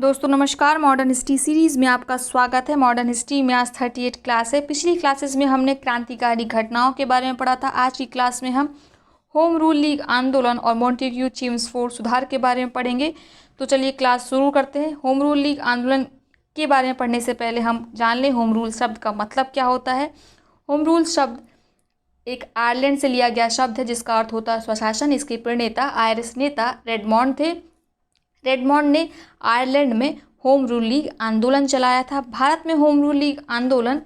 दोस्तों नमस्कार। Modern history series में आपका स्वागत है। मॉडर्न हिस्ट्री में आज 38 क्लास है। पिछली क्लासेस में हमने क्रांतिकारी घटनाओं के बारे में पढ़ा था। आज की क्लास में हम होम रूल लीग आंदोलन और मॉन्टेग्यू चेम्सफोर्ड सुधार के बारे में पढ़ेंगे। तो चलिए क्लास शुरू करते हैं। होम रूल लीग आंदोलन के बारे में पढ़ने से पहले हम जान लें होम रूल शब्द का मतलब क्या होता है। होम रूल शब्द एक आयरलैंड से लिया गया शब्द है जिसका अर्थ होता है स्वशासन। इसके प्रणेता आयरिश नेता रेडमॉन्ड थे। रेडमॉन्ड ने आयरलैंड में होम रूल लीग आंदोलन चलाया था। भारत में होम रूल लीग आंदोलन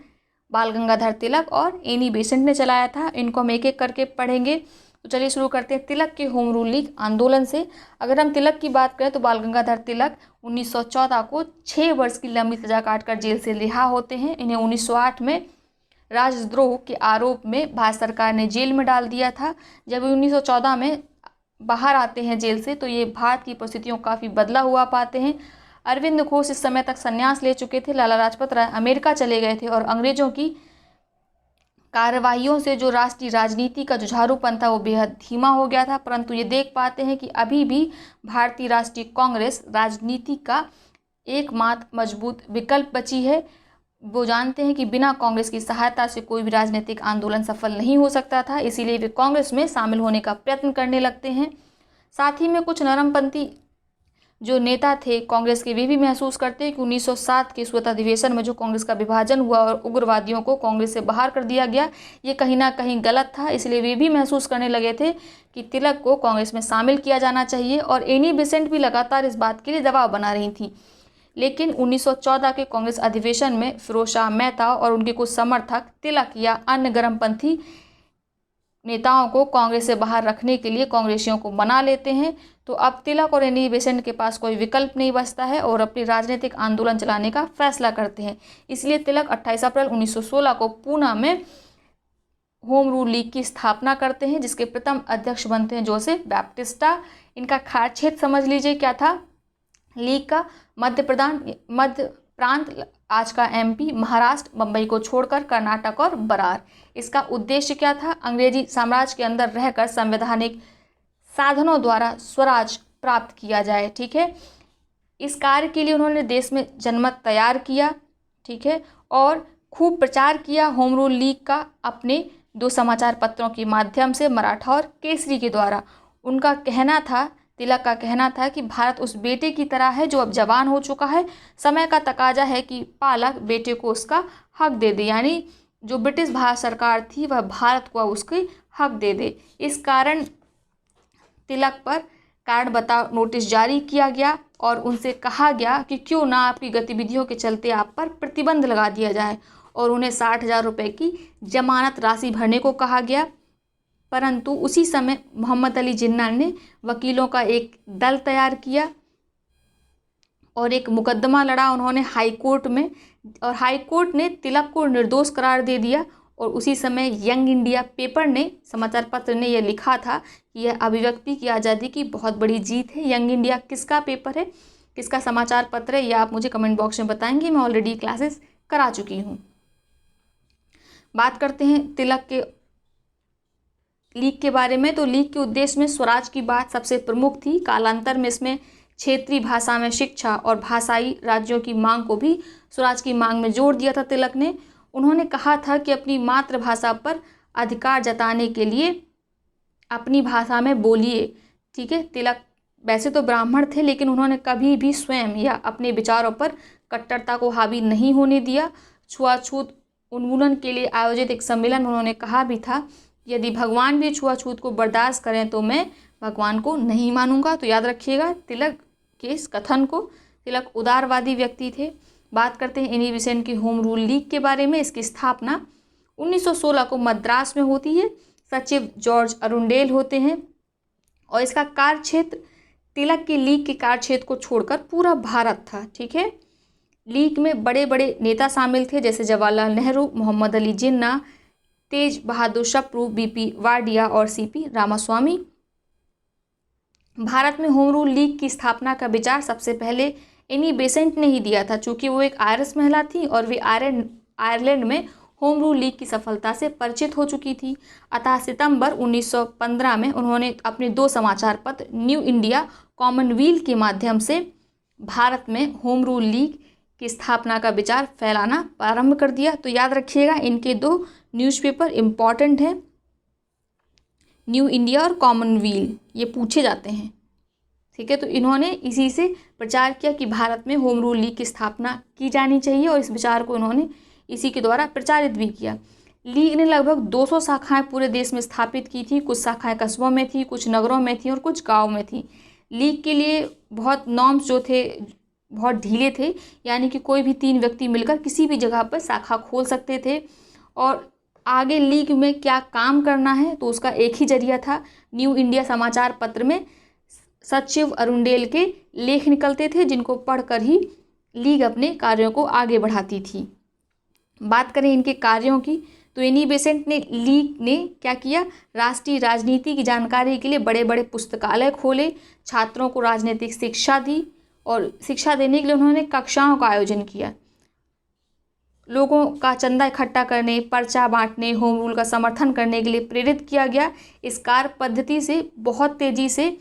बाल गंगाधर तिलक और एनी बेसेंट ने चलाया था। इनको हम एक एक करके पढ़ेंगे। तो चलिए शुरू करते हैं तिलक के होम रूल लीग आंदोलन से। अगर हम तिलक की बात करें तो बाल गंगाधर तिलक 1914 को 6 वर्ष की लंबी सजा काटकर जेल से रिहा होते हैं। इन्हें 1908 में राजद्रोह के आरोप में भारत सरकार ने जेल में डाल दिया था। जब 1914 में बाहर आते हैं जेल से तो ये भारत की परिस्थितियों काफ़ी बदला हुआ पाते हैं। अरविंद घोष इस समय तक संन्यास ले चुके थे। लाला लाजपत राय अमेरिका चले गए थे और अंग्रेजों की कार्रवाइयों से जो राष्ट्रीय राजनीति का जुझारूपन था वो बेहद धीमा हो गया था। परंतु ये देख पाते हैं कि अभी भी भारतीय राष्ट्रीय कांग्रेस राजनीति का एकमात्र मजबूत विकल्प बची है। वो जानते हैं कि बिना कांग्रेस की सहायता से कोई भी राजनीतिक आंदोलन सफल नहीं हो सकता था, इसीलिए वे कांग्रेस में शामिल होने का प्रयत्न करने लगते हैं। साथ ही में कुछ नरमपंथी जो नेता थे कांग्रेस के, वे भी महसूस करते हैं कि 1907 के श्वेत अधिवेशन में जो कांग्रेस का विभाजन हुआ और उग्रवादियों को कांग्रेस से बाहर कर दिया गया, ये कहीं ना कहीं गलत था। इसलिए वे भी महसूस करने लगे थे कि तिलक को कांग्रेस में शामिल किया जाना चाहिए और एनी बेसेंट भी लगातार इस बात के लिए दबाव बना रही थी। लेकिन 1914 के कांग्रेस अधिवेशन में फिरोज शाह मेहता और उनके कुछ समर्थक तिलक या अन्य गर्मपंथी नेताओं को कांग्रेस से बाहर रखने के लिए कांग्रेसियों को मना लेते हैं। तो अब तिलक और एनी बेसेंट के पास कोई विकल्प नहीं बचता है और अपनी राजनीतिक आंदोलन चलाने का फैसला करते हैं। इसलिए तिलक 28 अप्रैल 1916 को पूना में होम रूल लीग की स्थापना करते हैं, जिसके प्रथम अध्यक्ष बनते हैं जोसेफ बैप्टिस्टा। इनका खास क्षेत्र समझ लीजिए क्या था लीग का। मध्य प्रांत, आज का एमपी, महाराष्ट्र, बम्बई को छोड़कर कर्नाटक और बरार। इसका उद्देश्य क्या था? अंग्रेजी साम्राज्य के अंदर रहकर संवैधानिक साधनों द्वारा स्वराज प्राप्त किया जाए। ठीक है, इस कार्य के लिए उन्होंने देश में जनमत तैयार किया। ठीक है, और खूब प्रचार किया होम रूल लीग का अपने 2 समाचार पत्रों के माध्यम से, मराठा और केसरी के द्वारा। उनका कहना था, तिलक का कहना था कि भारत उस बेटे की तरह है जो अब जवान हो चुका है। समय का तकाजा है कि पालक बेटे को उसका हक दे दे, यानी जो ब्रिटिश भारत सरकार थी वह भारत को अब उसके हक दे दे। इस कारण तिलक पर कारण बताओ नोटिस जारी किया गया और उनसे कहा गया कि क्यों ना आपकी गतिविधियों के चलते आप पर प्रतिबंध लगा दिया जाए और उन्हें 60,000 रुपये की जमानत राशि भरने को कहा गया। परंतु उसी समय मोहम्मद अली जिन्ना ने वकीलों का एक दल तैयार किया और एक मुकदमा लड़ा उन्होंने हाई कोर्ट में, और हाई कोर्ट ने तिलक को निर्दोष करार दे दिया। और उसी समय यंग इंडिया पेपर ने, समाचार पत्र ने, यह लिखा था कि यह अभिव्यक्ति की आज़ादी की बहुत बड़ी जीत है। यंग इंडिया किसका पेपर है, किसका समाचार पत्र है, यह आप मुझे कमेंट बॉक्स में बताएंगे। मैं ऑलरेडी क्लासेस करा चुकी हूँ। बात करते हैं तिलक के लीग के बारे में। तो लीग के उद्देश्य में स्वराज की बात सबसे प्रमुख थी। कालांतर में इसमें क्षेत्रीय भाषा में शिक्षा और भाषाई राज्यों की मांग को भी स्वराज की मांग में जोड़ दिया था तिलक ने। उन्होंने कहा था कि अपनी मातृभाषा पर अधिकार जताने के लिए अपनी भाषा में बोलिए। ठीक है, तिलक वैसे तो ब्राह्मण थे लेकिन उन्होंने कभी भी स्वयं या अपने विचारों पर कट्टरता को हावी नहीं होने दिया। छुआछूत उन्मूलन के लिए आयोजित एक सम्मेलन में उन्होंने कहा भी था, यदि भगवान भी छुआछूत को बर्दाश्त करें तो मैं भगवान को नहीं मानूंगा। तो याद रखिएगा तिलक के इस कथन को। तिलक उदारवादी व्यक्ति थे। बात करते हैं एनी बेसेंट की होम रूल लीग के बारे में। इसकी स्थापना 1916 को मद्रास में होती है। सचिव जॉर्ज अरुंडेल होते हैं और इसका कार्य क्षेत्र तिलक की लीग के कार्य क्षेत्र को छोड़कर पूरा भारत था। ठीक है, लीग में बड़े बड़े नेता शामिल थे जैसे जवाहरलाल नेहरू, मोहम्मद अली जिन्ना, तेज बहादुर शप्रू, बीपी वाडिया और सीपी रामास्वामी। भारत में होम रूल लीग की स्थापना का विचार सबसे पहले एनी बेसेंट ने ही दिया था, चूँकि वो एक आयरिश महिला थी और वे आयरलैंड में होम रूल लीग की सफलता से परिचित हो चुकी थी। अतः सितंबर 1915 में उन्होंने अपने 2 समाचार पत्र न्यू इंडिया कॉमनवेल्थ के माध्यम से भारत में होम रूल लीग की स्थापना का विचार फैलाना प्रारंभ कर दिया। तो याद रखिएगा, इनके दो न्यूज़पेपर इम्पॉर्टेंट हैं, न्यू इंडिया और कॉमनवेल्थ, ये पूछे जाते हैं। ठीक है, तो इन्होंने इसी से प्रचार किया कि भारत में होम रूल लीग की स्थापना की जानी चाहिए, और इस विचार को इन्होंने इसी के द्वारा प्रचारित भी किया। लीग ने लगभग 200 शाखाएं पूरे देश में स्थापित की थी। कुछ शाखाएं कस्बों में थी, कुछ नगरों में थी और कुछ गाँव में थी। लीग के लिए बहुत नॉर्म्स जो थे बहुत ढीले थे, यानी कि कोई भी 3 व्यक्ति मिलकर किसी भी जगह पर शाखा खोल सकते थे। और आगे लीग में क्या काम करना है तो उसका एक ही जरिया था, न्यू इंडिया समाचार पत्र में सचिव अरुणडेल के लेख निकलते थे, जिनको पढ़कर ही लीग अपने कार्यों को आगे बढ़ाती थी। बात करें इनके कार्यों की, तो एनी बेसेंट ने लीग ने क्या किया, राष्ट्रीय राजनीति की जानकारी के लिए बड़े बड़े पुस्तकालय खोले, छात्रों को राजनीतिक शिक्षा दी, और शिक्षा देने के लिए उन्होंने कक्षाओं का आयोजन किया। लोगों का चंदा इकट्ठा करने, पर्चा बांटने, होम रूल का समर्थन करने के लिए प्रेरित किया गया। इस कार्य पद्धति से बहुत तेज़ी से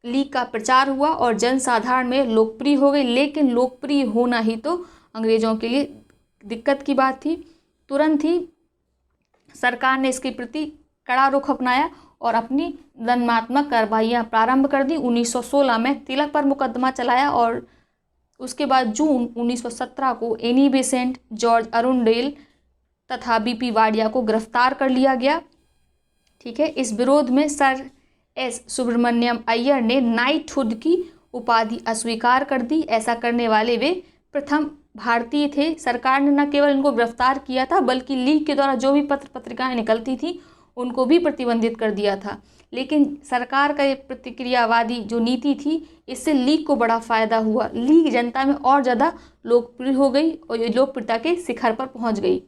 लीग का प्रचार हुआ और जनसाधारण में लोकप्रिय हो गई। लेकिन लोकप्रिय होना ही तो अंग्रेज़ों के लिए दिक्कत की बात थी। तुरंत ही सरकार ने इसके प्रति कड़ा रुख अपनाया और अपनी दंडात्मक कार्रवाइयाँ प्रारंभ कर दी। 1916 में तिलक पर मुकदमा चलाया और उसके बाद जून 1917 को एनी बेसेंट, जॉर्ज अरुणडेल तथा बीपी वाडिया को गिरफ्तार कर लिया गया। ठीक है, इस विरोध में सर एस सुब्रमण्यम अय्यर ने नाइटहुड की उपाधि अस्वीकार कर दी। ऐसा करने वाले वे प्रथम भारतीय थे। सरकार ने न केवल इनको गिरफ्तार किया था, बल्कि लीग के द्वारा जो भी पत्र पत्रिकाएं निकलती थी उनको भी प्रतिबंधित कर दिया था। लेकिन सरकार का ये प्रतिक्रियावादी जो नीति थी, इससे लीग को बड़ा फ़ायदा हुआ। लीग जनता में और ज़्यादा लोकप्रिय हो गई और ये लोकप्रियता के शिखर पर पहुंच गई।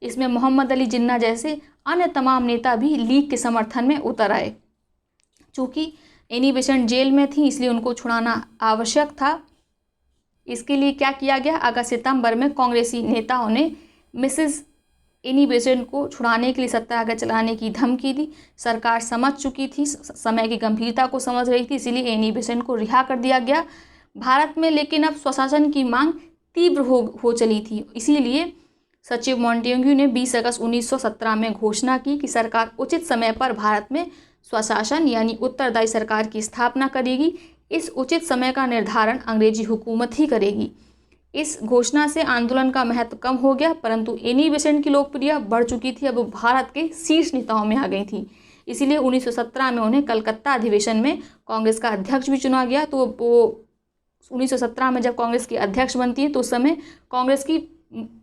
इसमें मोहम्मद अली जिन्ना जैसे अन्य तमाम नेता भी लीग के समर्थन में उतर आए। चूँकि एनी बेसेंट जेल में थी, इसलिए उनको छुड़ाना आवश्यक था। इसके लिए क्या किया गया, अगस्त सितंबर में कांग्रेसी नेताओं ने मिसेस एनी बेसेंट को छुड़ाने के लिए सत्याग्रह चलाने की धमकी दी। सरकार समझ चुकी थी, समय की गंभीरता को समझ रही थी, इसीलिए एनी बेसेंट को रिहा कर दिया गया। भारत में लेकिन अब स्वशासन की मांग तीव्र हो चली थी। इसीलिए सचिव मॉन्टेग्यू ने 20 अगस्त 1917 में घोषणा की कि सरकार उचित समय पर भारत में स्वशासन यानी उत्तरदायी सरकार की स्थापना करेगी। इस उचित समय का निर्धारण अंग्रेजी हुकूमत ही करेगी। इस घोषणा से आंदोलन का महत्व कम हो गया, परंतु एनी बेसेंट की लोकप्रियता बढ़ चुकी थी। अब वो भारत के शीर्ष नेताओं में आ गई थी। इसीलिए 1917 में उन्हें कलकत्ता अधिवेशन में कांग्रेस का अध्यक्ष भी चुना गया। तो वो 1917 में जब कांग्रेस की अध्यक्ष बनती है तो उस समय कांग्रेस की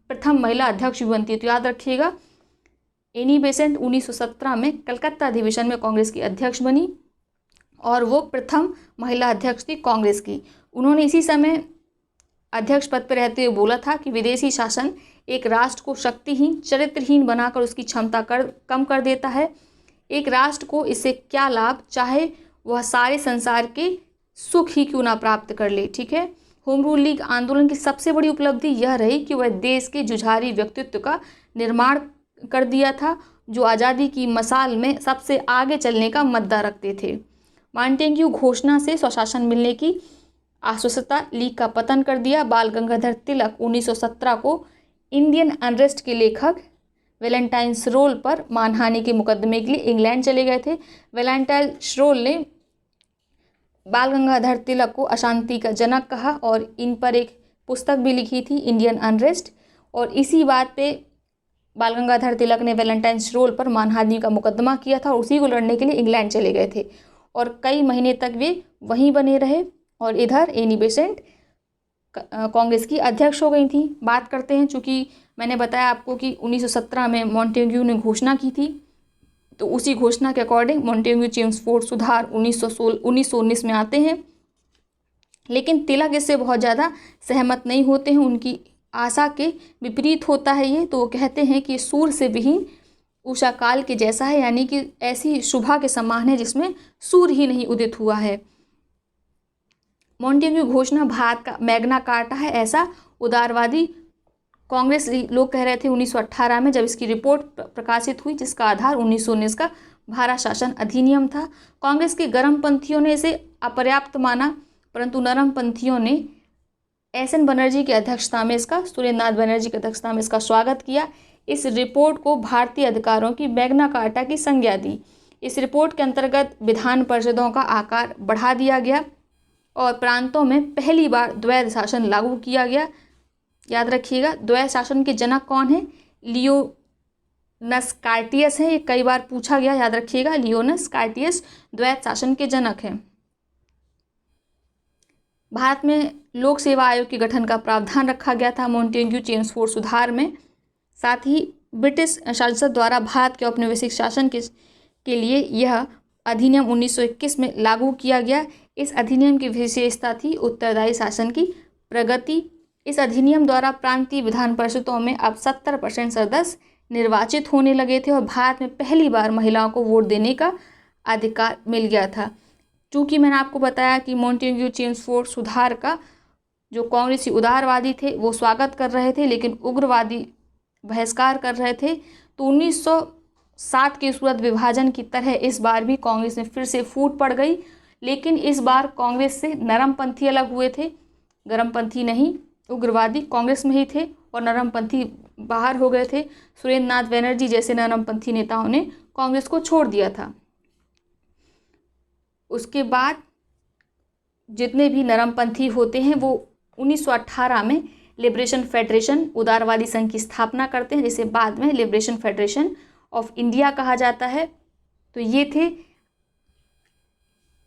प्रथम महिला अध्यक्ष भी बनती है। तो याद रखिएगा, एनी बेसेंट 1917 में कलकत्ता अधिवेशन में कांग्रेस की अध्यक्ष बनी और वो प्रथम महिला अध्यक्ष थी कांग्रेस की। उन्होंने इसी समय अध्यक्ष पद पर रहते हुए बोला था कि विदेशी शासन एक राष्ट्र को शक्तिहीन, चरित्रहीन बनाकर उसकी क्षमता कम कर देता है। एक राष्ट्र को इससे क्या लाभ, चाहे वह सारे संसार के सुख ही क्यों ना प्राप्त कर ले। ठीक है, होम रूल लीग आंदोलन की सबसे बड़ी उपलब्धि यह रही कि वह देश के जुझारी व्यक्तित्व का निर्माण कर दिया था, जो आज़ादी की मशाल में सबसे आगे चलने का मद्दा रखते थे। मॉन्टेग्यू घोषणा से स्वशासन मिलने की आश्वस्तता लीग का पतन कर दिया। बाल गंगाधर तिलक 1917 को इंडियन अनरेस्ट के लेखक वैलेंटाइन श्रोल पर मानहानि के मुकदमे के लिए इंग्लैंड चले गए थे। वैलेंटाइन श्रोल ने बाल गंगाधर तिलक को अशांति का जनक कहा और इन पर एक पुस्तक भी लिखी थी, इंडियन अनरेस्ट। और इसी बात पे बाल गंगाधर तिलक ने वैलेंटाइन श्रोल पर मानहानि का मुकदमा किया था और उसी को लड़ने के लिए इंग्लैंड चले गए थे और कई महीने तक वे वहीं बने रहे। और इधर एनी बेसेंट कांग्रेस की अध्यक्ष हो गई थी। बात करते हैं, चूँकि मैंने बताया आपको कि 1917 में मॉन्टेग्यू ने घोषणा की थी, तो उसी घोषणा के अकॉर्डिंग मॉन्टेग्यू चेम्सफोर्ड सुधार 1919 में आते हैं। लेकिन तिलक इससे बहुत ज़्यादा सहमत नहीं होते हैं, उनकी आशा के विपरीत होता है ये। तो वो कहते हैं कि सूर्य से विहीन उषा काल के जैसा है, यानी कि ऐसी शुभा के समान है जिसमें सूर्य ही नहीं उदित हुआ है। मॉन्टेग्यू घोषणा भारत का मैग्ना कार्टा है, ऐसा उदारवादी कांग्रेस लोग कह रहे थे 1918 में, जब इसकी रिपोर्ट प्रकाशित हुई जिसका आधार 1919 का भारत शासन अधिनियम था। कांग्रेस के गर्मपंथियों ने इसे अपर्याप्त माना, परंतु नरमपंथियों ने एस.एन. बनर्जी की अध्यक्षता में इसका, सुरेंद्र नाथ बनर्जी की अध्यक्षता में इसका स्वागत किया। इस रिपोर्ट को भारतीय अधिकारों की मैग्ना कार्टा की संज्ञा दी। इस रिपोर्ट के अंतर्गत विधान परिषदों का आकार बढ़ा दिया गया और प्रांतों में पहली बार द्वैध शासन लागू किया गया। याद रखिएगा, द्वैध शासन के जनक कौन है? लियोनस कार्टियस है। ये कई बार पूछा गया, याद रखिएगा, लियोनस कार्टियस द्वैध शासन के जनक हैं। भारत में लोक सेवा आयोग के गठन का प्रावधान रखा गया था मॉन्टेग्यू चेम्सफोर्ड सुधार में। साथ ही ब्रिटिश संसद द्वारा भारत के औपनिवेशिक शासन के लिए यह अधिनियम 1921 में लागू किया गया। इस अधिनियम की विशेषता थी उत्तरदायी शासन की प्रगति। इस अधिनियम द्वारा प्रांतीय विधान परिषदों में अब 70% सदस्य निर्वाचित होने लगे थे और भारत में पहली बार महिलाओं को वोट देने का अधिकार मिल गया था। चूँकि मैंने आपको बताया कि मॉन्टेग्यू चेम्सफोर्ड सुधार का जो कांग्रेसी उदारवादी थे वो स्वागत कर रहे थे, लेकिन उग्रवादी बहिष्कार कर रहे थे। तो 1907 के सूरत विभाजन की तरह इस बार भी कांग्रेस में फिर से फूट पड़ गई, लेकिन इस बार कांग्रेस से नरमपंथी अलग हुए थे। गर्मपंथी नहीं, उग्रवादी कांग्रेस में ही थे और नरमपंथी बाहर हो गए थे। सुरेंद्र नाथ बनर्जी जैसे नरमपंथी नेताओं ने कांग्रेस को छोड़ दिया था। उसके बाद जितने भी नरमपंथी होते हैं वो 1918 में लिबरेशन फेडरेशन उदारवादी संघ की स्थापना करते हैं, जिसे बाद में लिबरेशन फेडरेशन ऑफ इंडिया कहा जाता है। तो ये थे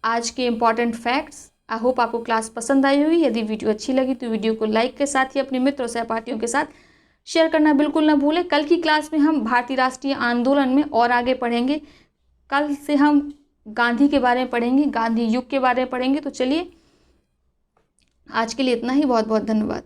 आज के इम्पॉर्टेंट फैक्ट्स। आई होप आपको क्लास पसंद आई होगी। यदि वीडियो अच्छी लगी तो वीडियो को लाइक के साथ ही अपने मित्रों सहपाठियों के साथ शेयर करना बिल्कुल ना भूलें। कल की क्लास में हम भारतीय राष्ट्रीय आंदोलन में और आगे पढ़ेंगे। कल से हम गांधी के बारे में पढ़ेंगे, गांधी युग के बारे में पढ़ेंगे। तो चलिए, आज के लिए इतना ही। बहुत बहुत धन्यवाद।